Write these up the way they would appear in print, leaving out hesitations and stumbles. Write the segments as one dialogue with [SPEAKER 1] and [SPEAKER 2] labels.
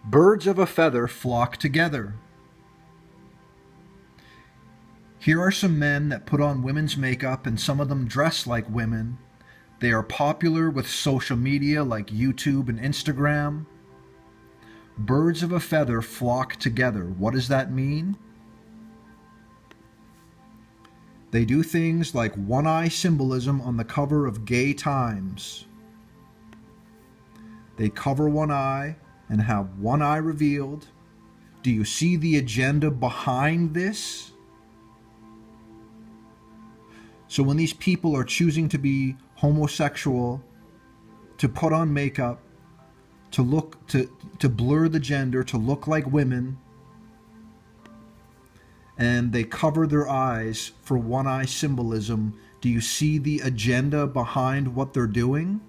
[SPEAKER 1] Birds of a feather flock together. Here are some men that put on women's makeup, and some of them dress like women. They are popular with social media like YouTube and Instagram. Birds of a feather flock together. What does that mean? They do things like one-eye symbolism on the cover of Gay Times. They cover one eye and have one eye revealed. Do you see the agenda behind this? So when these people are choosing to be homosexual, to put on makeup, to blur the gender, to look like women, and they cover their eyes for one-eye symbolism, do you see the agenda behind what they're doing?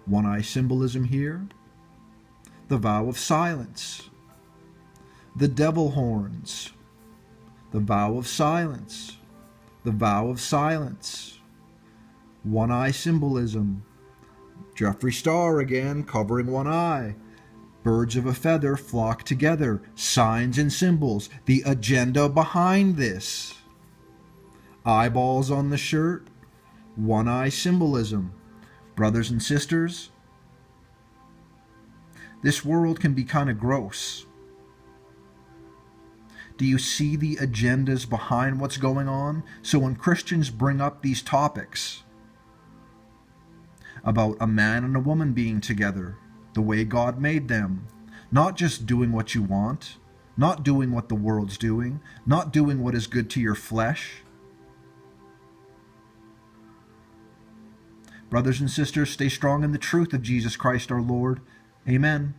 [SPEAKER 1] One-eye symbolism here. The vow of silence. The devil horns. The vow of silence. The vow of silence. One-eye symbolism. Jeffree Star again, covering one eye. Birds of a feather flock together. Signs and symbols. The agenda behind this. Eyeballs on the shirt. One-eye symbolism. Brothers and sisters, this world can be kind of gross. Do you see the agendas behind what's going on? So when Christians bring up these topics about a man and a woman being together, the way God made them, not just doing what you want, not doing what the world's doing, not doing what is good to your flesh. Brothers and sisters, stay strong in the truth of Jesus Christ our Lord. Amen.